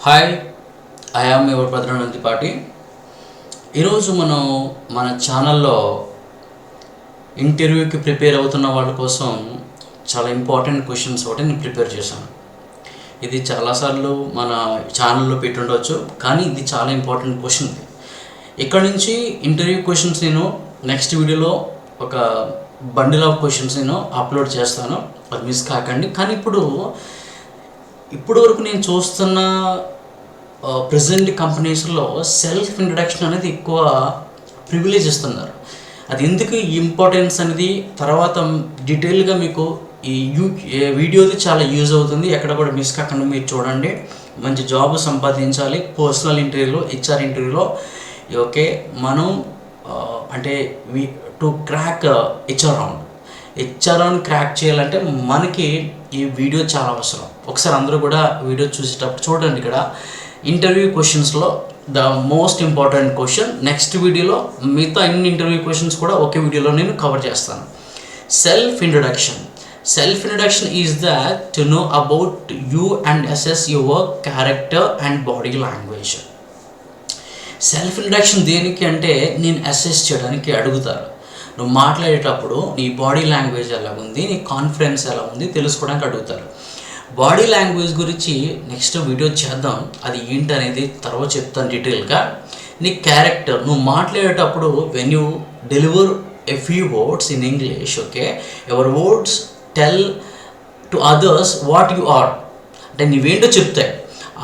Hi, I am your భద్రానంది పాటి. ఈరోజు మనం మన ఛానల్లో ఇంటర్వ్యూకి ప్రిపేర్ అవుతున్న వాళ్ళ కోసం చాలా ఇంపార్టెంట్ క్వశ్చన్స్ ఒకటి నేను ప్రిపేర్ చేశాను. ఇది చాలాసార్లు మన ఛానల్లో పెట్టి ఉండవచ్చు, కానీ ఇది చాలా ఇంపార్టెంట్ క్వశ్చన్. ఇక్కడ నుంచి ఇంటర్వ్యూ క్వశ్చన్స్ నేను నెక్స్ట్ వీడియోలో ఒక బండిల్ ఆఫ్ క్వశ్చన్స్ నేను అప్లోడ్ చేస్తాను, అది మిస్ కాకండి. కానీ ఇప్పుడు వరకు నేను చూస్తున్న ప్రజెంట్ కంపెనీస్లో సెల్ఫ్ ఇంట్రడక్షన్ అనేది ఎక్కువ ప్రివిలేజ్ ఇస్తున్నారు. అది ఎందుకు ఇంపార్టెన్స్ అనేది తర్వాత డీటెయిల్గా మీకు ఈ వీడియోది చాలా యూజ్ అవుతుంది. ఎక్కడ కూడా మిస్ కాకుండా మీరు చూడండి. మంచి జాబ్ సంపాదించాలి పర్సనల్ ఇంటర్వ్యూలో, హెచ్ఆర్ ఇంటర్వ్యూలో. ఓకే, మనం అంటే to crack HR round crack చేయాలంటే మనకి ఈ వీడియో చాలా అవసరం. ఒకసారి అందరూ కూడా వీడియో చూసేటప్పుడు చూడండి. ఇక్కడ ఇంటర్వ్యూ క్వశ్చన్స్లో the most important question, next వీడియోలో మిగతా అన్ని ఇంటర్వ్యూ క్వశ్చన్స్ కూడా ఒకే వీడియోలో నేను కవర్ చేస్తాను. Self introduction is that to know about you and assess your character and body language. Self introduction దేనికి అంటే నేను అసెస్ చేయడానికి అడుగుతారు. నువ్వు మాట్లాడేటప్పుడు నీ బాడీ లాంగ్వేజ్ ఎలా ఉంది, నీ కాన్ఫిడెన్స్ ఎలా ఉంది తెలుసుకోవడానికి అడుగుతారు. బాడీ లాంగ్వేజ్ గురించి నెక్స్ట్ వీడియో చేద్దాం, అది ఏంటి అనేది తర్వాత చెప్తాను డీటెయిల్గా. నీ క్యారెక్టర్, నువ్వు మాట్లాడేటప్పుడు when you deliver a few words in English, okay, your words tell to others what you are, అంటే నీవేంటో చెప్తాయి.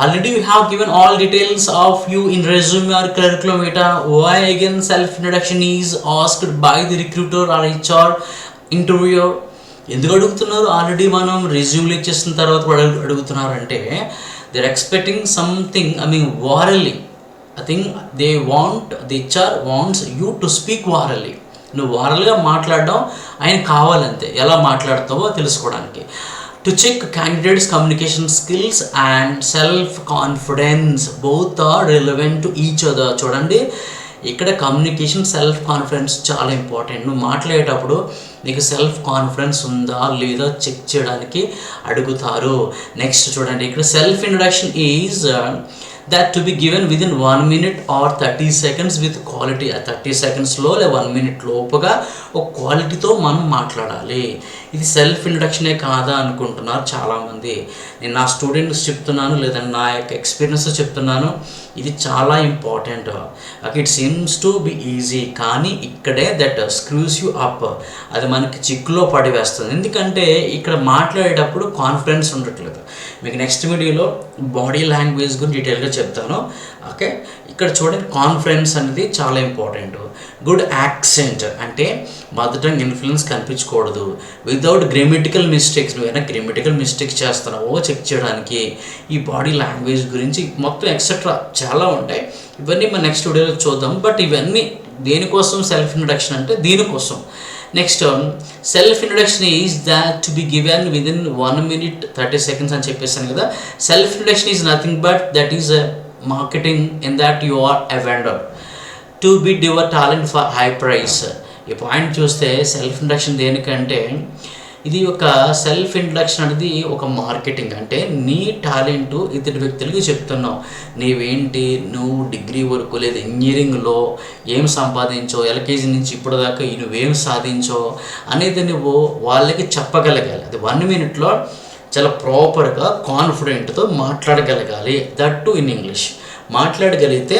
Already you have given all details of you in resume or curriculum vitae. Why again self introduction is asked by the recruiter or HR interviewer? ఎందుకు అడుగుతున్నారు? Already మనం రెజ్యూమ్లు ఇచ్చేసిన తర్వాత కూడా అడుగుతున్నారంటే దే ఆర్ ఎక్స్పెక్టింగ్ సంథింగ్, వారల్లీ. I think they want, the HR wants you to speak వారల్లీ. నువ్వు వారల్గా మాట్లాడడం ఆయన కావాలంతే, ఎలా మాట్లాడతావో తెలుసుకోవడానికి. To check candidates' communication skills and self-confidence, both are relevant to each other. చూడండి, ఇక్కడ కమ్యూనికేషన్, సెల్ఫ్ కాన్ఫిడెన్స్ చాలా ఇంపార్టెంట్. నువ్వు మాట్లాడేటప్పుడు నీకు సెల్ఫ్ కాన్ఫిడెన్స్ ఉందా లేదా చెక్ చేయడానికి అడుగుతారు. నెక్స్ట్ చూడండి, ఇక్కడ self introduction is that to be given within 1 minute or 30 seconds with quality. 30 secondsలో లేదా 1 minute లోపుగా ఒక క్వాలిటీతో మనం మాట్లాడాలి. ఇది సెల్ఫ్ ఇంట్రడక్షనే కాదా అనుకుంటున్నారు చాలామంది. నేను నా స్టూడెంట్స్ చెప్తున్నాను, లేదా నా యొక్క ఎక్స్పీరియన్స్ చెప్తున్నాను, ఇది చాలా important. It seems to be easy, కానీ ఇక్కడే దట్ స్క్రూస్ యూ అప్, అది మనకి చిక్కులో పడివేస్తుంది. ఎందుకంటే ఇక్కడ మాట్లాడేటప్పుడు కాన్ఫిడెన్స్ ఉండట్లేదు. మీకు నెక్స్ట్ వీడియోలో బాడీ లాంగ్వేజ్ గురించి డీటెయిల్గా చెప్తాను. ఓకే, ఇక్కడ చూడండి, కాన్ఫిడెన్స్ అనేది చాలా ఇంపార్టెంట్. గుడ్ యాక్సెంట్ అంటే మదర్ టంగ్ ఇన్ఫ్లుయెన్స్ కనిపించకూడదు. వితౌట్ గ్రామటికల్ మిస్టేక్స్, నువ్వు ఏమైనా గ్రామటికల్ మిస్టేక్స్ చేస్తున్నావో చెక్ చేయడానికి ఈ బాడీ లాంగ్వేజ్ గురించి మొత్తం ఎక్సెట్రా చాలా ఉంటాయి. ఇవన్నీ మనం నెక్స్ట్ వీడియోలో చూద్దాం. బట్ ఇవన్నీ దేనికోసం సెల్ఫ్ ఇంట్రడక్షన్ అంటే దీనికోసం. Next self introduction is that to be given within 1 minute 30 seconds అని చెప్పేసాను కదా. Self introduction is nothing but that is marketing in that you are a vendor to bid your talent for high price. ఈ point చూస్తే self introduction దేనికంటే ఇది ఒక self introduction అనేది ఒక మార్కెటింగ్. అంటే నీ టాలెంట్ ఇతడి వ్యక్తులకి చెప్తున్నావు. నీవేంటి, నువ్వు డిగ్రీ వరకు లేదా ఇంజనీరింగ్లో ఏం సంపాదించో, ఎల్కేజీ నుంచి ఇప్పటిదాకా నువ్వేం సాధించో అనేది నువ్వు వాళ్ళకి చెప్పగలగాలి. అది 1 minuteలో చాలా ప్రాపర్గా కాన్ఫిడెంట్తో మాట్లాడగలగాలి. దట్ టు ఇన్ ఇంగ్లీష్ మాట్లాడగలిగితే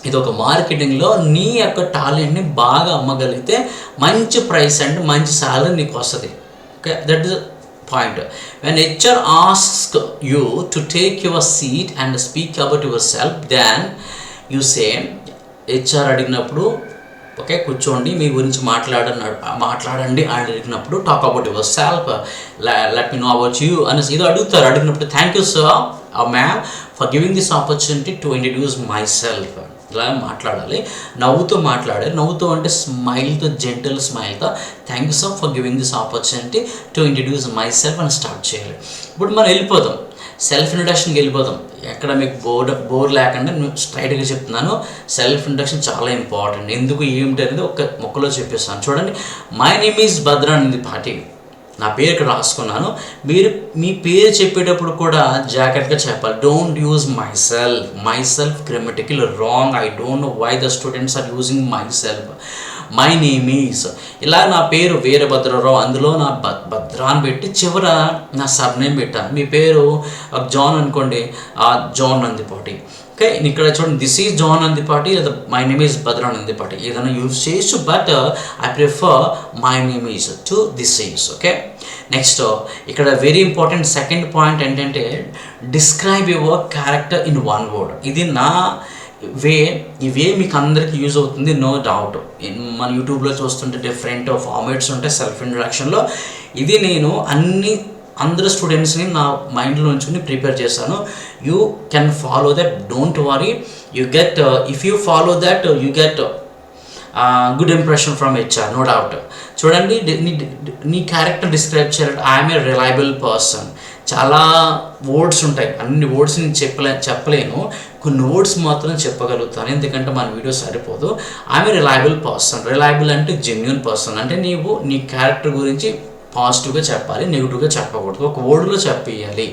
ఇది ఒక మార్కెటింగ్లో నీ యొక్క టాలెంట్ని బాగా అమ్మగలిగితే మంచి ప్రైస్ అండ్ మంచి సాలరీ నీకు వస్తుంది. Okay, that is point. When HR ask you to take your seat and speak about your self, then you say, HR అడిగినప్పుడు ఓకే కూర్చోండి, మీ గురించి మాట్లాడండి అని అడిగినప్పుడు talk about your self, let me know about you అనేసి ఇది అడుగుతారు. అడిగినప్పుడు thank you sir ma'am for giving this opportunity to introduce my self, ఇలా మాట్లాడాలి. నవ్వుతూ మాట్లాడాలి. నవ్వుతూ అంటే స్మైల్తో, జెంటల్ స్మైల్తో thank you sir for giving this opportunity to introduce my self అని స్టార్ట్ చేయాలి. ఇప్పుడు మనం వెళ్ళిపోదాం, సెల్ఫ్ ఇంట్రడక్షన్కి వెళ్ళిపోదాం. ఎక్కడ మీకు బోర్ లేకుండా నేను స్ట్రైట్గా చెప్తున్నాను. సెల్ఫ్ ఇంట్రడక్షన్ చాలా ఇంపార్టెంట్. ఎందుకు ఏమిటి అనేది ఒక మొక్కలో చెప్పేస్తాను. చూడండి, మై నేమ్ ఈజ్ భద్రానంది పాటి. నా పేరు ఇక్కడ రాసుకున్నాను. మీరు మీ పేరు చెప్పేటప్పుడు కూడా జాగ్రత్తగా చెప్పాలి. Don't use my self grammatical wrong. I don't know why the students are using my self. My name is, ఇలా నా పేరు వీరభద్రరావు, అందులో నా భద్ర అని పెట్టి చివర నా సర్నేమ్ పెట్టాను. మీ పేరు జాన్ అనుకోండి, జాన్ నందిపాటి. ఓకే, ఇక్కడ చూడండి, దిస్ ఈజ్ జాన్ నందిపాటి లేదా మై నేమ్ ఈజ్ భద్ర నందిపాటి ఏదైనా యూజ్ చేయొచ్చు. But I prefer my name is to this is. Okay, next ఇక్కడ వెరీ ఇంపార్టెంట్ సెకండ్ పాయింట్ ఏంటంటే describe your character in one word. ఇది నా ఈ వే మీకు అందరికీ యూజ్ అవుతుంది, నో డౌట్. మన యూట్యూబ్లో చూస్తుంటే డిఫరెంట్ ఫార్మాట్స్ ఉంటాయి సెల్ఫ్ ఇంట్రడక్షన్లో. ఇది నేను అందరు స్టూడెంట్స్ని నా మైండ్లో ఉంచుకుని ప్రిపేర్ చేశాను. You can follow that, don't worry. You get, if you follow that you get good impression from HR, no doubt. చూడండి, నీ క్యారెక్టర్ డిస్క్రైబ్ చేయాలంటే ఐఎమ్ ఏ రిలయబుల్ పర్సన్. చాలా వర్డ్స్ ఉంటాయి, అన్ని వర్డ్స్ నేను చెప్పలేను, కొన్ని వర్డ్స్ మాత్రం చెప్పగలుగుతాను, ఎందుకంటే మన వీడియో సరిపోదు. I'm a reliable person. Reliable అంటే జెన్యూన్ పర్సన్, అంటే నీవు నీ క్యారెక్టర్ గురించి పాజిటివ్గా చెప్పాలి, నెగిటివ్గా చెప్పకూడదు, ఒక వర్డ్లో చెప్పేయాలి.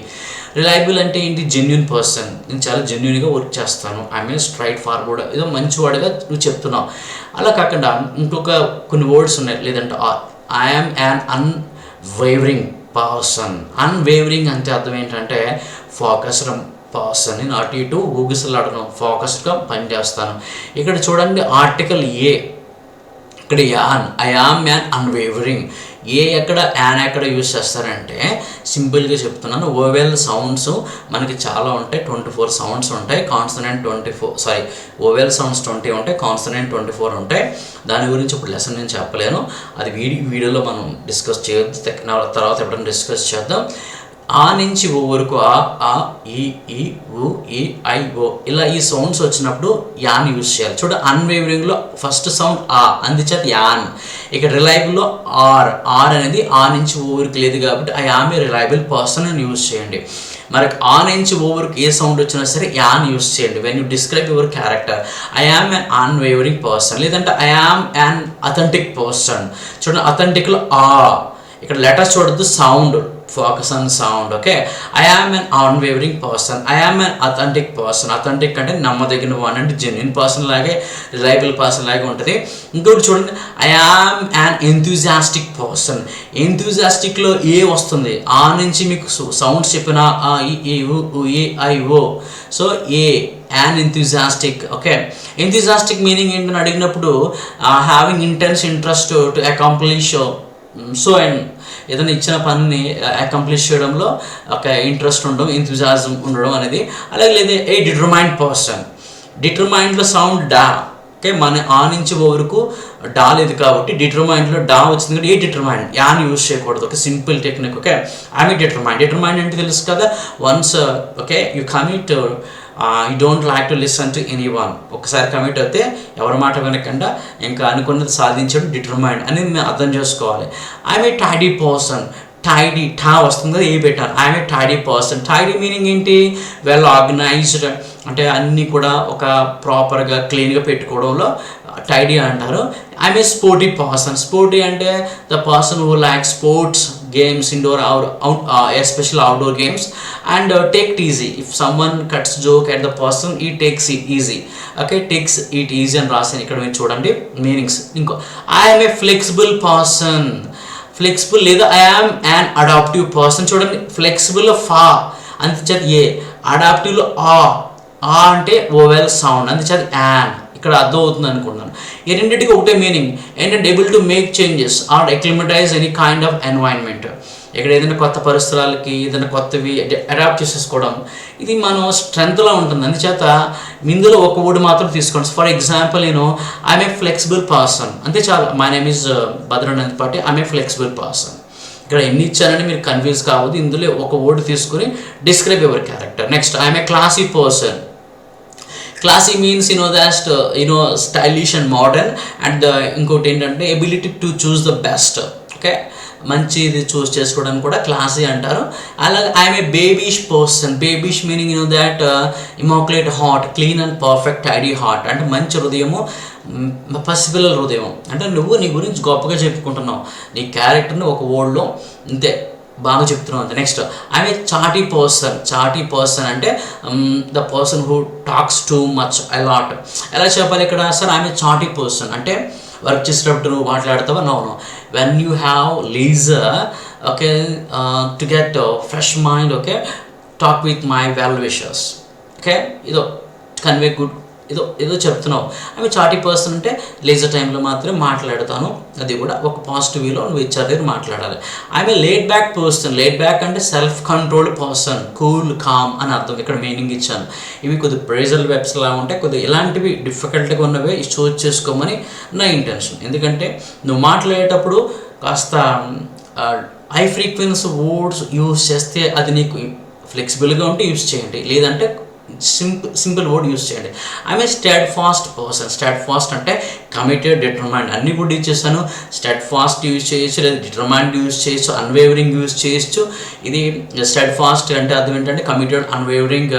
రిలయబుల్ అంటే ఏంటి? జెన్యూన్ పర్సన్, నేను చాలా జెన్యూన్గా వర్క్ చేస్తాను, ఐఎమ్ ఏ స్ట్రైట్ ఫార్వర్డ్, ఏదో మంచి వాడుగా నువ్వు చెప్తున్నావు. అలా కాకుండా ఇంకొక కొన్ని వర్డ్స్ ఉన్నాయి, లేదంటే I'm an unwavering person. Unwavering అంటే అర్థం ఏంటంటే ఫోకస్డ్ పర్సన్. నేను అటు ఇటు ఊగిసలాడను, ఫోకస్డ్గా పనిచేస్తాను. ఇక్కడ చూడండి, ఆర్టికల్ ఏ, ఇక్కడ an, I am an unwavering. ఎక్కడ యాన్ ఎక్కడ యూజ్ చేస్తారంటే సింపుల్గా చెప్తున్నాను, ఓవెల్ సౌండ్స్ మనకి చాలా ఉంటాయి, 24 సౌండ్స్ ఉంటాయి, కాన్సనెంట్ 24 ఓవెల్ సౌండ్స్ 20 ఉంటాయి, కాన్సనెంట్ 24 ఉంటాయి. దాని గురించి ఇప్పుడు లెసన్ నేను చెప్పలేను, అది వీడియోలో మనం డిస్కస్ చేయొద్దు, తర్వాత ఎప్పుడైనా డిస్కస్ చేద్దాం. ఆ నుంచి ఓ వరకు ఆ ఈ ఉ ఈ ఐ ఓ, ఇలా ఈ సౌండ్స్ వచ్చినప్పుడు యాన్ యూజ్ చేయాలి. చూడ, అన్వేవరింగ్లో ఫస్ట్ సౌండ్ అందుచేత యాన్. ఇక రిలయబుల్లో ఆర్ అనేది ఆ నుంచి ఓ వరకు లేదు కాబట్టి I am A reliable person అని యూజ్ చేయండి. మరి ఆ నుంచి ఓ వరకు ఏ సౌండ్ వచ్చినా సరే యాన్ యూజ్ చేయండి when you describe your character. I am an unwavering person, లేదంటే I am an authentic person. చూడండి, అథెంటిక్లో ఇక్కడ లెటర్స్ చూడద్దు, sound, focus on sound. Okay, I am an unwavering person, I am an authentic person. Authentic అంటే నమ్మదగిన వాన్, అంటే genuine person లాగే, రిలయబుల్ పర్సన్ లాగే ఉంటుంది. ఇంకొకటి చూడండి, I am an enthusiastic person. ఎంథూజియాస్టిక్లో ఏ వస్తుంది, ఆ నుంచి మీకు సౌండ్స్ చెప్పిన ఈ I O, so A an enthusiastic. Okay, enthusiastic meaning ఏంటని అడిగినప్పుడు having intense interest to accomplish so and ఏదైనా ఇచ్చిన పనిని అకంప్లిష్ చేయడంలో ఒక ఇంట్రెస్ట్ ఉండడం, ఎంథూజియాజం ఉండడం అనేది. అలాగే లేదా ఏ డిటర్మైన్డ్ పర్సన్. డిటర్మైన్డ్లో సౌండ్ డా. ఓకే, మన ఆ నుంచి వరకు డా లేదు కాబట్టి డిటర్మైన్డ్లో డా వచ్చింది కాబట్టి ఏ డిటర్మైన్డ్, యాన్ యూజ్ చేయకూడదు. ఒక simple technique. Okay, I'm determined. Determined అంటే తెలుసు కదా, once okay you commit, you don't like to listen to any one. ఒకసారి కమిట్ అయితే ఎవరి మాట వినకుండా ఇంకా అనుకున్నది సాధించడం డిటర్మైండ్ అనేది మేము అర్థం చేసుకోవాలి. I'm a tidy person. Tidy టా వస్తుంది కదా, ఏ పెట్టాను. I'm a tidy person. Tidy meaning ఏంటి? వెల్ ఆర్గనైజ్డ్, అంటే అన్నీ కూడా ఒక ప్రాపర్గా క్లీన్గా పెట్టుకోవడంలో టైడీ అంటారు. I'm a sporty person. Sporty అంటే the person who like sports games, indoor especially outdoor games, and take it easy. If someone cuts joke at the person, he takes it easy. Okay, takes it easy అని రాసాను ఇక్కడ మీరు చూడండి meanings. ఇంకో I am a flexible person. Flexible లేదా I am an adaptive person. చూడండి, flexible ఫా అందుచేత ఏ, అడాప్టివ్లో ఆ అంటే ఓవెల్ సౌండ్ అందుచేత యాన్. ఇక్కడ అర్థం అవుతుంది అనుకుంటున్నాను. ఈ రెండింటికి ఒకటే మీనింగ్ ఏంటంటే able to make changes or acclimatize any kind of environment. ఇక్కడ ఏదైనా కొత్త పరిసరాలకి ఏదైనా కొత్తవి అడాప్ట్ చేసేసుకోవడం, ఇది మనం స్ట్రెంత్లో ఉంటుంది. అందుచేత ఇందులో ఒక వర్డ్ మాత్రం తీసుకోండి. For example I'm a flexible person, అంతే చాలు. My name is Bhadra Nandipati, I'm a flexible person. ఇక్కడ ఎన్ని ఇచ్చారని మీరు కన్ఫ్యూజ్ కావద్దు, ఇందులో ఒక వర్డ్ తీసుకుని describe your character. Next, I'm a classy person. Classy means that stylish and modern, and ఇంకోటి ఏంటంటే ability to choose the best. Okay, మంచిది చూస్ చేసుకోవడానికి కూడా క్లాసీ అంటారు. అలాగే I'm a babyish person. Babyish meaning that immaculate heart, clean and perfect tidy heart, అంటే మంచి హృదయము, పసిపిల్లల హృదయం అంటే నువ్వు నీ గురించి గొప్పగా చెప్పుకుంటున్నావు, నీ క్యారెక్టర్ని ఒక వర్డ్లో ఇంతే బాగా చెప్తున్నావు అంతే. Next I'm a chatty person అంటే the person who talks too much a lot. ఎలా చెప్పాలి ఇక్కడ sir? I'm a chatty person అంటే వర్క్ చేసేటప్పుడు నువ్వు మాట్లాడతావా? No. When you have leisure okay to get fresh mind okay talk with my well wishers okay. ఇదో కన్వే గుడ్ ఏదో చెప్తున్నావు. ఆమె చాటీ పర్సన్ అంటే లేజర్ టైంలో మాత్రమే మాట్లాడతాను, అది కూడా ఒక పాజిటివ్ వేలో నువ్వు ఇచ్చారు దగ్గర మాట్లాడాలి. ఆమె laid back person. Laid back అంటే self controlled person, cool calm అని అర్థం. ఇక్కడ మీనింగ్ ఇచ్చాను. ఇవి కొద్దిగా ప్రెజర్ వెబ్స్ లా ఉంటాయి, కొద్దిగా ఇలాంటివి డిఫికల్ట్గా ఉన్నవి చూస్ చేసుకోమని నా ఇంటెన్షన్. ఎందుకంటే నువ్వు మాట్లాడేటప్పుడు కాస్త హై ఫ్రీక్వెన్సీ వర్డ్స్ యూజ్ చేస్తే అది నీకు ఫ్లెక్సిబుల్గా ఉంటే యూజ్ చేయండి, లేదంటే సింపుల్ వర్డ్ యూజ్ చేయండి. I'm a steadfast person. Steadfast అంటే కమిటెడ్, డిటర్మైండ్ అన్నీ కూడా యూజ్ చేశాను. స్టాడ్ ఫాస్ట్ యూజ్ చేయొచ్చు, లేదా డిటర్మైండ్ యూజ్ చేయొచ్చు, అన్వేవరింగ్ యూజ్ చేయొచ్చు. ఇది స్టాడ్ ఫాస్ట్ అంటే అర్థం ఏంటంటే కమిటెడ్, అన్వేవరింగ్.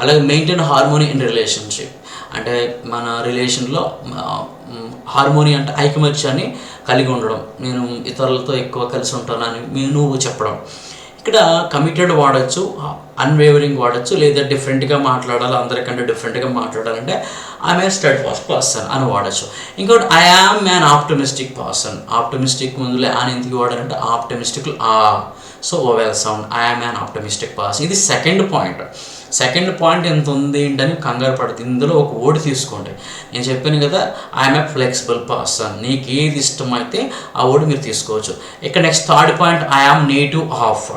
అలాగే మెయింటైన్ హార్మోనీ ఇన్ రిలేషన్షిప్ అంటే మన రిలేషన్లో హార్మోనీ అంటే ఐకమత్యాన్ని కలిగి ఉండడం, నేను ఇతరులతో ఎక్కువ కలిసి ఉంటానని నువ్వు చెప్పడం. ఇక్కడ కమిటెడ్ వాడచ్చు, అన్వేవరింగ్ వాడచ్చు, లేదా డిఫరెంట్గా మాట్లాడాలి, అందరికంటే డిఫరెంట్గా మాట్లాడాలంటే I'm a steadfast person అని వాడచ్చు. ఇంకోటి I am an optimistic person. Optimistic ముందులే అని ఎందుకు వాడాలంటే optimistic so vowel sound. I am an optimistic person. ఇది సెకండ్ పాయింట్. సెకండ్ పాయింట్ ఎంత ఉంది ఏంటని కంగారు పడుతుంది. ఇందులో ఒక ఓడి తీసుకోండి. నేను చెప్పాను కదా ఐఎమ్ ఏ ఫ్లెక్సిబుల్ పర్సన్. నీకు ఏది ఇష్టమైతే ఆ ఓడి మీరు తీసుకోవచ్చు. ఇక్కడ next third point I am native of.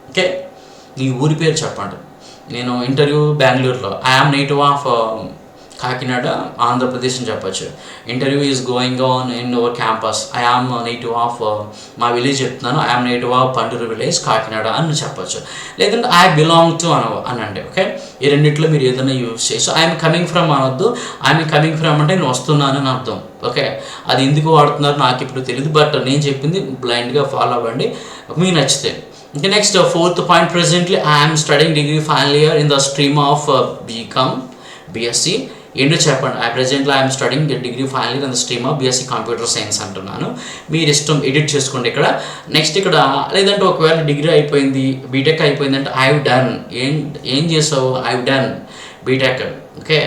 Okay, నీ ఊరి పేరు చెప్పండి. నేను ఇంటర్వ్యూ బెంగళూరులో I am native of Kakinada, Andhra Pradesh అని చెప్పచ్చు. Interview is going on in our campus. I am native of మా విలేజ్ చెప్తున్నాను, I am native of Panduru village Kakinada అని చెప్పచ్చు. లేదంటే ఐ బిలాంగ్ టు అనండి. ఓకే, ఈ రెండింటిలో మీరు ఏదైనా యూజ్ చేయొచ్చు. ఐఎమ్ కమింగ్ ఫ్రమ్ అనొద్దు. ఐఎమ్ కమింగ్ ఫ్రమ్ అంటే నేను వస్తున్నాను అని అర్థం. ఓకే, అది ఎందుకు వాడుతున్నారు నాకు ఇప్పుడు తెలియదు, బట్ నేను చెప్పింది బ్లైండ్గా ఫాలో అవ్వండి మీకు నచ్చితే. ఇంకా next fourth point, presently I'm studying degree final year in the stream of BSc. ఏంటో చెప్పండి. Presently I'm studying degree final year in the stream of BSc computer science అంటున్నాను. మీరు ఇష్టం ఎడిట్ చేసుకోండి ఇక్కడ. నెక్స్ట్ ఇక్కడ లేదంటే ఒకవేళ డిగ్రీ అయిపోయింది, బీటెక్ అయిపోయింది అంటే ఐ డన్. ఏం చేసావు? I done BTech okay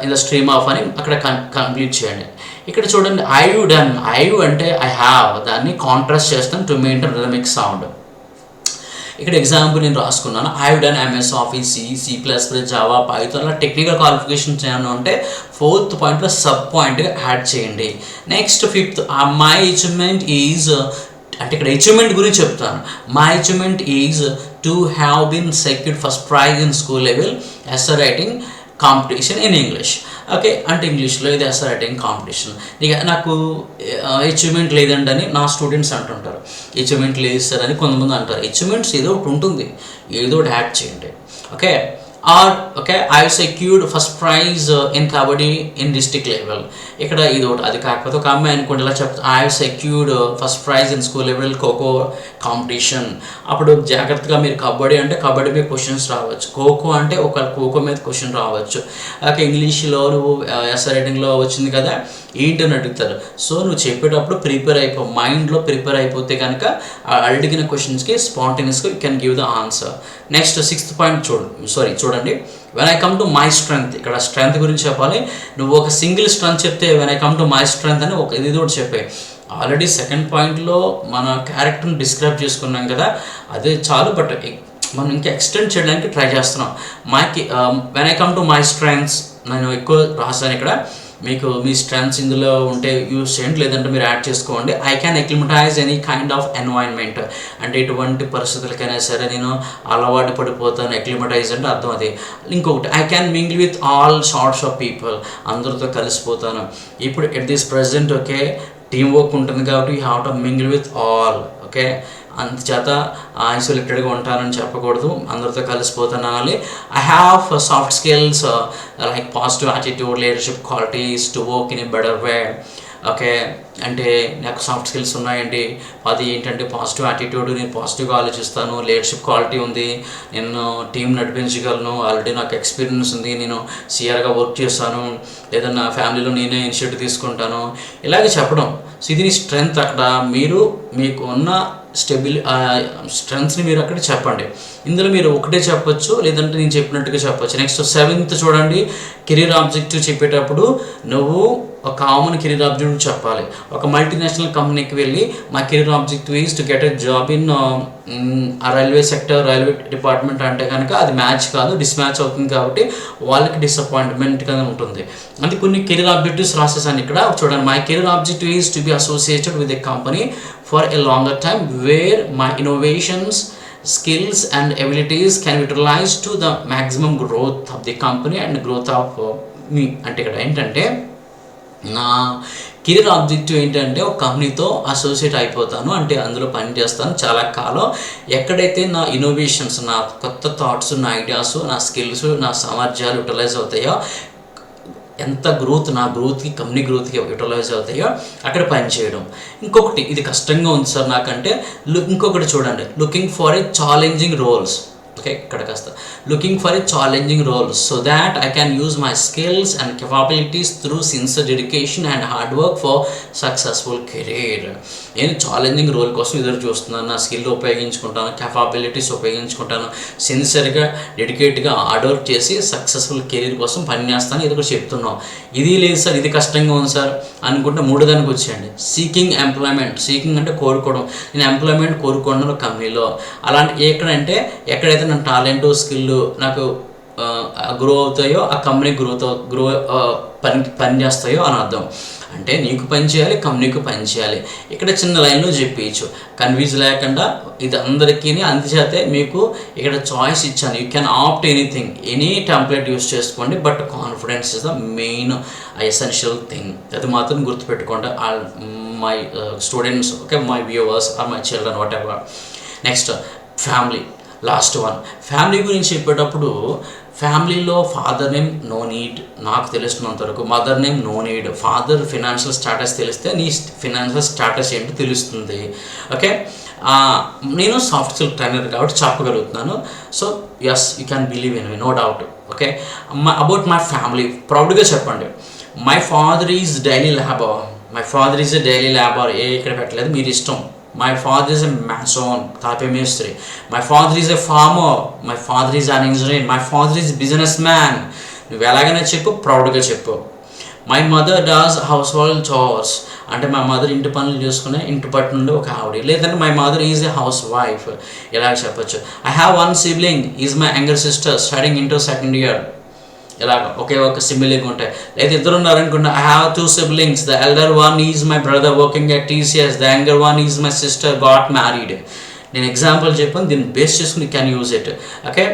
in the stream of అని అక్కడ కంప్లీట్ చేయండి. ఇక్కడ చూడండి ఐ డన్. ఐ అంటే ఐ హ్యావ్, దాన్ని కాంట్రాస్ట్ చేస్తాను టు మెయింటైన్ రిథమిక్ సౌండ్. ఇక్కడ ఎగ్జాంపుల్ నేను రాసుకున్నాను. I done MS office, C++, Java, Python అలా టెక్నికల్ క్వాలిఫికేషన్స్ ఏమైనా ఉంటే ఫోర్త్ పాయింట్లో సబ్ పాయింట్గా యాడ్ చేయండి. Next fifth my achievement is అంటే ఇక్కడ అచీవ్మెంట్ గురించి చెప్తాను. My achievement is to have been secured first prize in school level essay writing competition in English. Okay, అంటే ఇంగ్లీష్లో ఇది ఎస్సే రైటింగ్ కాంపిటీషన్. ఇక నాకు అచీవ్మెంట్ లేదండి అని నా స్టూడెంట్స్ అంటుంటారు. అచీవ్మెంట్ లేదు సార్ అని కొంతమంది అంటారు. అచీవ్మెంట్స్ ఏదో ఒకటి ఉంటుంది, ఏదో ఒకటి యాడ్ చేయండి. Okay, or okay I secured first prize in kabaddi in district level. ఇక్కడ ఇది ఒకటి. అది కాకపోతే ఒక అమ్మాయి అనుకోండి ఇలా చెప్తా I secured first prize in school level kho kho competition. అప్పుడు జాగ్రత్తగా మీరు కబడ్డీ అంటే కబడ్డీ మీద క్వశ్చన్స్ రావచ్చు, ఖోఖో అంటే ఒక ఖోఖో మీద క్వశ్చన్ రావచ్చు. ఓకే, ఇంగ్లీష్లో నువ్వు ఎస్సే రైటింగ్లో వచ్చింది కదా ఏంటని అడుగుతారు. సో నువ్వు చెప్పేటప్పుడు ప్రిపేర్ అయిపో, మైండ్లో ప్రిపేర్ అయిపోతే కనుక అడిగిన క్వశ్చన్స్కి స్పాంటేనియస్గా you can give the answer. Next sixth point చూడండి. When I come to my strength. ఇక్కడ స్ట్రెంగ్త్ గురించి చెప్పాలి. నువ్వు ఒక సింగిల్ స్ట్రెంగ్త్ చెప్తే when I come to my strength అని ఒక ఇది కూడా చెప్పే. ఆల్రెడీ సెకండ్ పాయింట్లో మన క్యారెక్టర్ని డిస్క్రైబ్ చేసుకున్నాం కదా, అదే చాలు. బట్ మనం ఇంకా ఎక్స్టెండ్ చేయడానికి ట్రై చేస్తున్నాం. When I come to my strengths నేను ఎక్కువ రాశాను ఇక్కడ. మీకు మీ స్ట్రెంగ్త్స్ ఇందులో ఉంటే యూజ్ చేయండి, లేదంటే మీరు యాడ్ చేసుకోండి. I can acclimatize any kind of environment అంటే ఎటువంటి పరిస్థితులకైనా సరే నేను అలవాటు పడిపోతాను. అక్లిమటైజ్ అంటే అర్థం అది. ఇంకొకటి I can mingle with all sorts of people, అందరితో కలిసిపోతాను. ఇప్పుడు at this present okay team work ఉంటుంది కాబట్టి you have to mingle with all. Okay, అందుచేత ఐసోలేటెడ్గా ఉంటానని చెప్పకూడదు, అందరితో కలిసిపోతాను అనాలి. I have soft skills like positive attitude, leadership qualities to work in a better way. Okay, అంటే నాకు సాఫ్ట్ స్కిల్స్ ఉన్నాయండి, అది ఏంటంటే పాజిటివ్ యాటిట్యూడ్, నేను పాజిటివ్గా ఆలోచిస్తాను, లీడర్షిప్ క్వాలిటీ ఉంది, నేను టీం నడిపించగలను, ఆల్రెడీ నాకు ఎక్స్పీరియన్స్ ఉంది, నేను సిఆర్గా వర్క్ చేస్తాను, లేదా నా ఫ్యామిలీలో నేనే ఇనిషియేటివ్ తీసుకుంటాను, ఇలాగే చెప్పడం. సో ఇది నీ స్ట్రెంగ్త్. అక్కడ మీరు మీకు ఉన్న స్ట్రెంగ్త్స్ని మీరు అక్కడ చెప్పండి. ఇందులో మీరు ఒకటే చెప్పొచ్చు, లేదంటే నేను చెప్పినట్టుగా చెప్పొచ్చు. నెక్స్ట్ 7th చూడండి, కెరీర్ ఆబ్జెక్టివ్ చెప్పేటప్పుడు నువ్వు ఒక కామన్ కెరీర్ ఆబ్జెక్టివ్ చెప్పాలి. ఒక మల్టీనేషనల్ కంపెనీకి వెళ్ళి మా career objective is to get a job in railway sector, railway department అంటే కనుక అది మ్యాచ్ కాదు, డిస్మ్యాచ్ అవుతుంది, కాబట్టి వాళ్ళకి డిసప్పాయింట్మెంట్గా ఉంటుంది. అంటే కొన్ని కెరీర్ ఆబ్జెక్టివ్స్ రాసేసాను ఇక్కడ చూడండి. My career objective is to be associated with a company for a longer time where my innovations, skills and abilities can be utilized to the maximum growth of the company and growth of me. అంటే ఇక్కడ ఏంటంటే నా career objective ఏంటంటే ఒక కంపెనీతో associate అయిపోతాను, అంటే అందులో పని చేస్తాను చాలా కాలం. ఎక్కడైతే నా ఇన్నోవేషన్స్, నా కొత్త థాట్స్, నా ఐడియాస్, నా స్కిల్స్, నా సామర్థ్యాలు యూటిలైజ్ అవుతాయో, ఎంత గ్రోత్, నా గ్రోత్కి, కంపెనీ గ్రోత్కి యూటిలైజ్ అవుతాయో అక్కడ పనిచేయడం. ఇంకొకటి, ఇది కష్టంగా ఉంది సార్ నాకంటే, ఇంకొకటి చూడండి, looking for a challenging roles. Okay, ఇక్కడ కాస్త looking for a challenging roles so that I can use my skills and capabilities through sincere dedication and hard work for successful career. నేను ఛాలెంజింగ్ రోల్ కోసం ఎదురు చూస్తున్నాను, నా skill ఉపయోగించుకుంటాను, capabilities ఉపయోగించుకుంటాను, సిన్సియర్గా డెడికేట్గా హార్డ్ వర్క్ చేసి సక్సెస్ఫుల్ కెరీర్ కోసం పనిచేస్తాను, ఇది కూడా చెప్తున్నాం. ఇది లేదు సార్, ఇది కష్టంగా ఉంది సార్ అనుకుంటే 3వ దానికి వచ్చేయండి, సీకింగ్ ఎంప్లాయ్మెంట్. సీకింగ్ అంటే కోరుకోవడం, నేను ఎంప్లాయ్మెంట్ కోరుకున్నాను కంపెనీలో. అలాంటి ఎక్కడంటే ఎక్కడైతే నా టాలెంట్, స్కిల్ నాకు గ్రో అవుతాయో ఆ కంపెనీ పని చేస్తాయో అని అర్థం. అంటే నీకు పని చేయాలి, కంపెనీకి పని చేయాలి. ఇక్కడ చిన్న లైన్లో చెప్పేయచ్చు, కన్ఫ్యూజ్ లేకుండా. ఇది అందరికీ, అందుచేతే మీకు ఇక్కడ చాయిస్ ఇచ్చాను. You can opt anything, any template use చేసుకోండి, but confidence is the main essential thing. అది మాత్రం గుర్తుపెట్టుకోండి my students, okay, my viewers or my children, whatever. Next family, last one. Family గురించి చెప్పేటప్పుడు ఫ్యామిలీలో ఫాదర్ నేమ్ నో నీడ్, నాకు తెలిసినంత వరకు mother name no need. Father financial status తెలిస్తే నీ ఫినాన్షియల్ స్టేటస్ ఏంటో తెలుస్తుంది. ఓకే, నేను సాఫ్ట్ స్కిల్ ట్రైనర్ కాబట్టి చెప్పగలుగుతున్నాను. So yes, you can believe in me, no doubt. Okay, about my family ప్రౌడ్గా చెప్పండి. My father is daily labour. My father is a daily labour. ఇక్కడ పెట్టలేదు, మీరు ఇష్టం. My father is a mason, తాపే మేస్త్రి. My father is a farmer. My father is an engineer. My father is a businessman. నువ్వు ఎలాగైనా చెప్పు, ప్రౌడ్గా చెప్పు. My mother does house hold chores, అంటే మా మదర్ ఇంటి పనులు చేసుకునే ఇంటి పట్టు నుండి ఒక ఆవిడ. లేదంటే my mother is a housewife, ఇలా చెప్పచ్చు. I have 1 sibling, is my younger sister studying inter 2nd year. ఇలాగ ఒకే ఒక సిబ్లింగ్ ఉంటాయి. లేదా ఇద్దరు ఉన్నారనుకుంటా, I have 2 siblings, the elder one is my brother working at TCS, the younger one is my sister got married. నేను example చెప్పాను, దీన్ని బేస్ చేసుకుని can use it. Okay,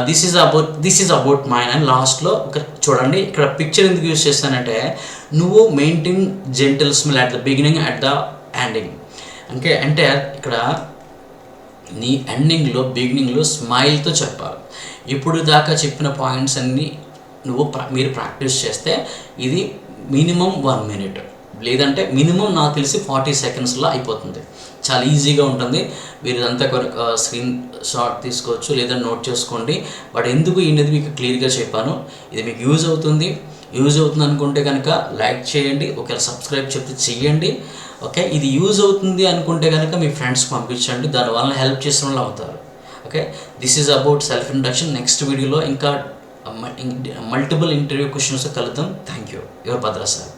this is about mine. And లాస్ట్లో ఒక చూడండి, ఇక్కడ picture ఎందుకు use చేస్తానంటే, నువ్వు maintain gentle smile at the beginning, at the ending. అంటే ఇక్కడ నీ ఎండింగ్లో, బిగినింగ్లో స్మైల్తో చెప్పాలి. ఇప్పుడు దాకా చెప్పిన పాయింట్స్ అన్నీ మీరు ప్రాక్టీస్ చేస్తే ఇది మినిమం 1 minute, లేదంటే మినిమం నాకు తెలిసి 40 secondsలో అయిపోతుంది. చాలా ఈజీగా ఉంటుంది. మీరు ఇదంతా స్క్రీన్ షాట్ తీసుకోవచ్చు, లేదా నోట్ చేసుకోండి. బట్ ఎందుకు అనేది మీకు క్లియర్గా చెప్పాను. ఇది మీకు యూజ్ అవుతుంది అనుకుంటే కనుక లైక్ చేయండి, ఒకవేళ సబ్స్క్రైబ్ చెప్తే చెయ్యండి. ఓకే, ఇది యూజ్ అవుతుంది అనుకుంటే కనుక మీ ఫ్రెండ్స్కి పంపించండి, దానివల్ల హెల్ప్ చేసిన వాళ్ళు అవుతారు. Okay, this is about self introduction. Next వీడియోలో ఇంకా మల్టిపుల్ ఇంటర్వ్యూ క్వశ్చన్స్ కలుద్దాం. Thank you. Your Bhadra sir.